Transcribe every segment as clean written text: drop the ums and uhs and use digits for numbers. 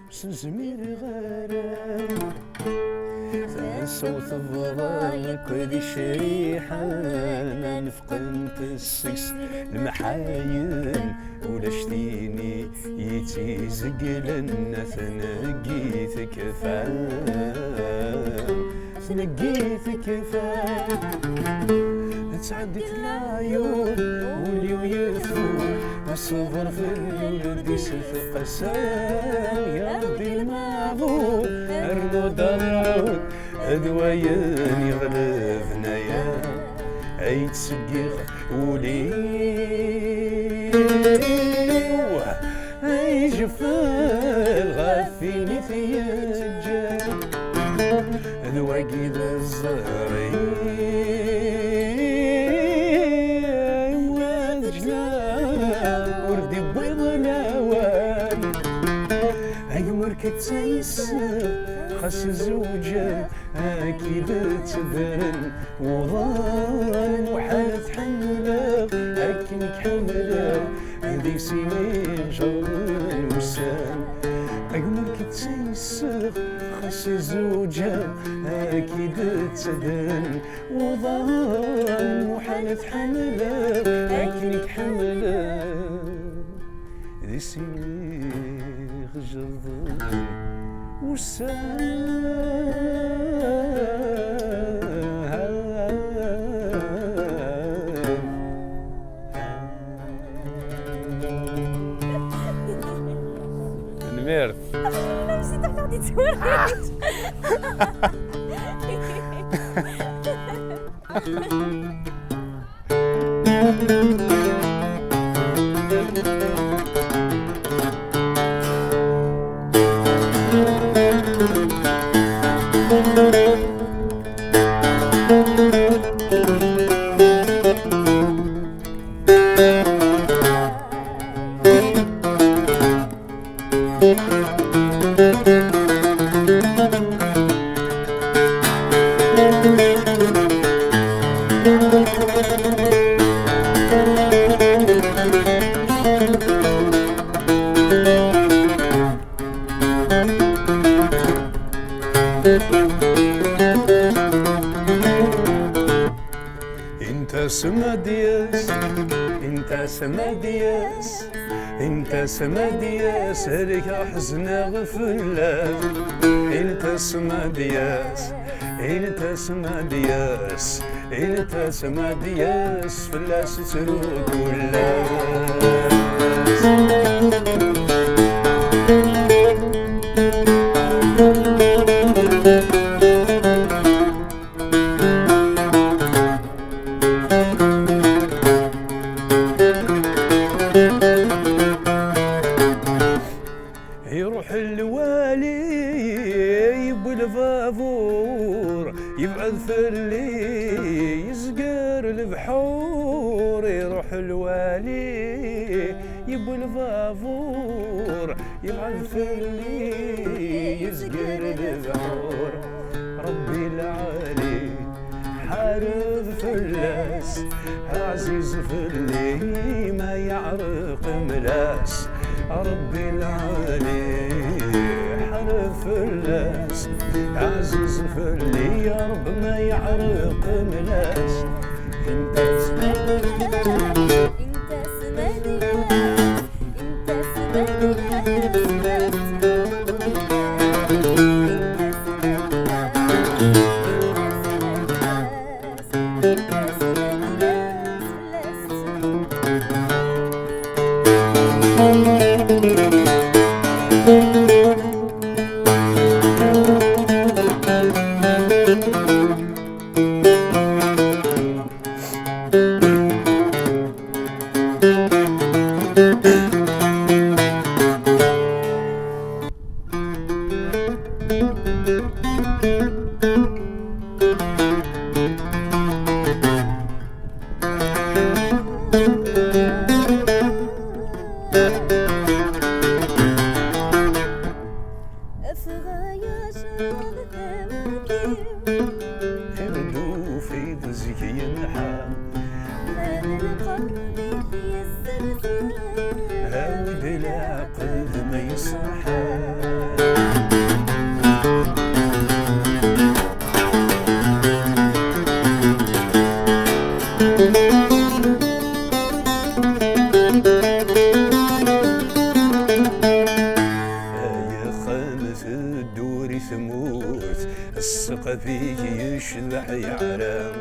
سنزمير غرام صوت الضرايق ذي شريحة نفقنت السكس المحاين ولا شتيني يتيزقلن ثنقيت كفان ثنقيت كفان تعدت العيون واليوم يثور الصبر في الولد يسف قسام يا ربي المعذور أرنو ضرعون أدوايان يغلفنا يا عيد سقيخ وليوه أي جفال غافيني ثياجان أدواقي ذا الزهرين وردي بيض الأوان أيمر كتسيسر خاص زوجة أكيد تبان وظن وحالة حملة أكنك حملة هذي سنين جرن وسان أجمل كتسيسر خاص زوجة أكيد تبان وظن وحالة حملة أكنك حملة هذي سنين جرن Merde. Je zit toch nog niet zo انت سمادياس هلك حزنا غفلاس انت سمادياس فلاس تروك ولاس يروح الوالي بالفافور يبعث في اللي يسقر البحور يروح الوالي بالفافور يبعث في اللي يسقر البحور ربي العالي حارب فلاس عزيز في اللي ما يعرق ملاس ربي العالي حارب فلاس عزيز في اللي يا رب ما يعرق ملاس انت هاود العقل ما يصحى فيك يشلح يعرام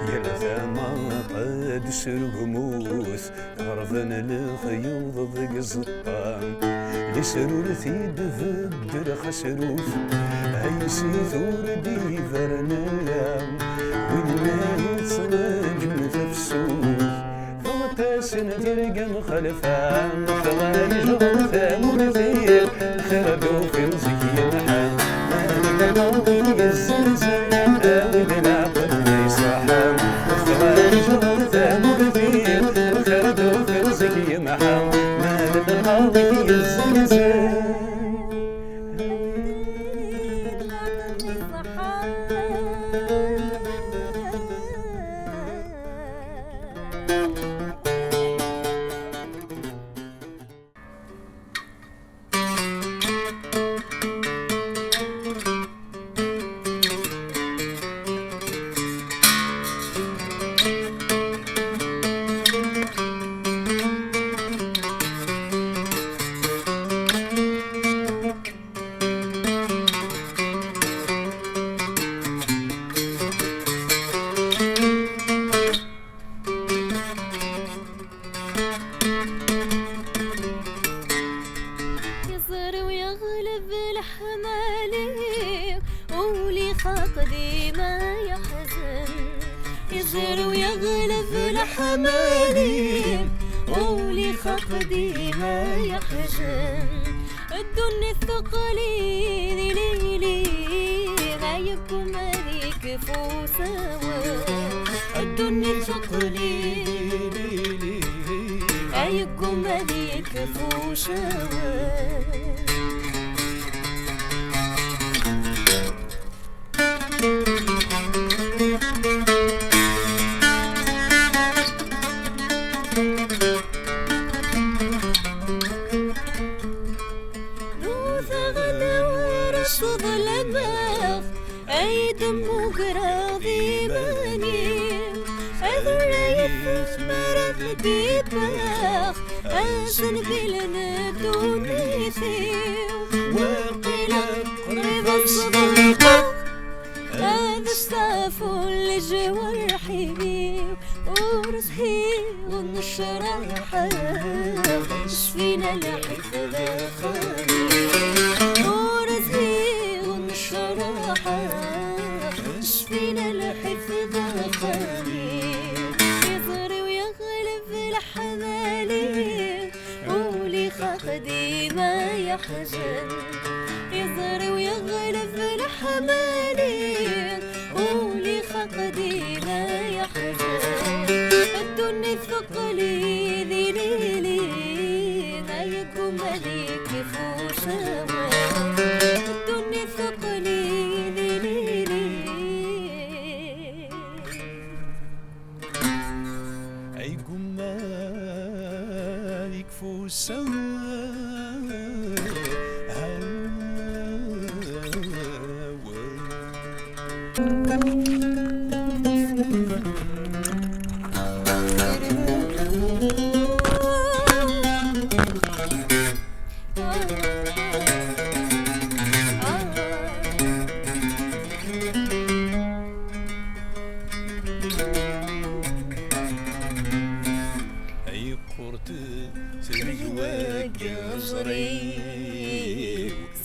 يلثما قد سرقموث غرفن الخيوط ضيق الزطان لسرورتي دفدر خسروث هيسي ثور دي فرنيام والناس صنجم تفسوث ثوتاسن ترقم خلفان ثواني جغلتا مرثير خردو في الزكي محام مالك الزلزال ودنا قدني صحام ثواني جغلتا مرثير خردو في الزكي محام مالك الزلزال يصير ويغلب الحمالي ولي خفدي ما يحزن الدنيا الثقلي ليلي غايبكم هذيك فوسوا الدنيا الثقلي ليلي غايبكم هذيك فوسوا أي دموع راضي ماني أذرع يثمر بيباخ أسن بلنا دوني ثيو وقيلا قريب الصديقة هذا استعفو لجوارحي ورزحي ونشرحها شفينا الحفظ خالي شفينا الحفظ خالي يضري ويغلب الحمالي ولي خاخدي ما يحزن يضري ويغلب الحمالي ولي خاخدي ما يحزن الدنيا الثقلي ذي ليلي غايكم عليك فوسوا الدنيا الثقلي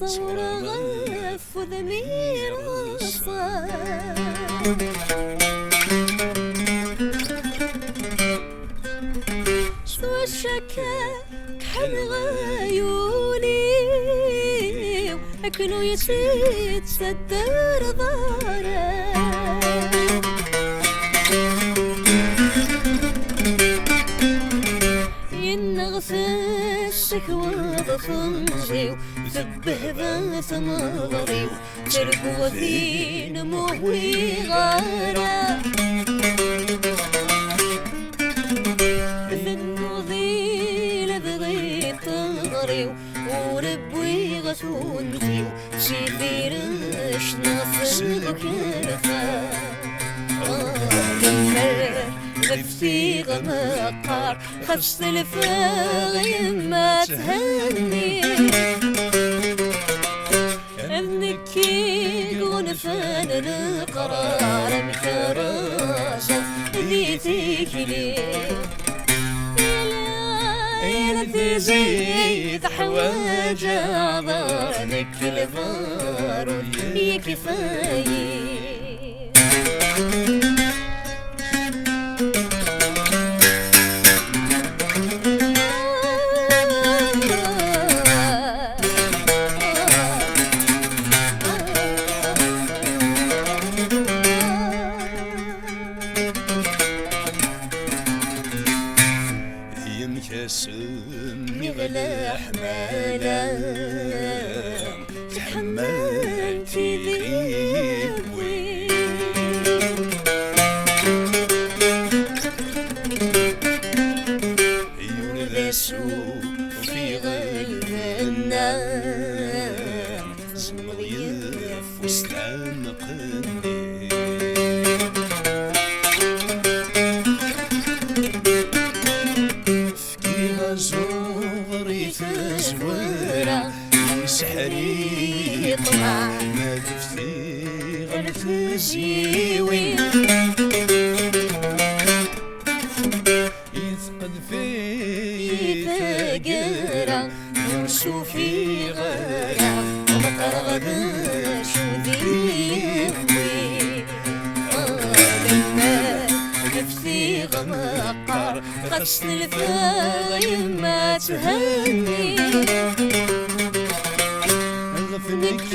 صور غف وذمير الصار سوى الشكا كحل غيولي أكنو يسيد ستر ضارا الشكوى ضفنجي وثبه ذات مغري تركوا في نموي غارة ذنو ذيل بغيت تغري وربوي غسونتي شيفير شناصرك رفا غفتي غمقار خفص الفاغي ما تهني ابنكي غنفان القرار مكراسة ذي تكلي يا تزيد حواج عبرك البارود يا كفاية يمكسم يغلى حمالا تحملت الغيب يولد السوق في غلب النام زمغيف وسلام قنديل زغري تزورة سحري طمع ما تفتي غلف زيوي يثقد في ثقرة نرسو في غرة ومقرغد شو ذيوي لما نفسي غمقر غسل الفايم ما تهني غفنك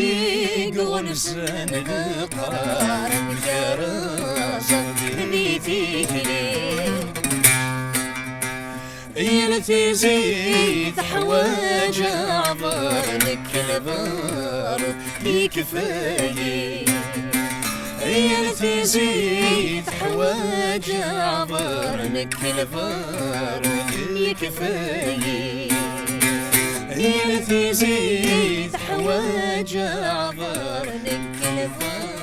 يقونسن القرار مكراسة بيتيكلي يا تزيد حواج عبرك البار يكفاية يا تزيد حواج عبرك البار يكفاية يا تزيد حواج عبرك البار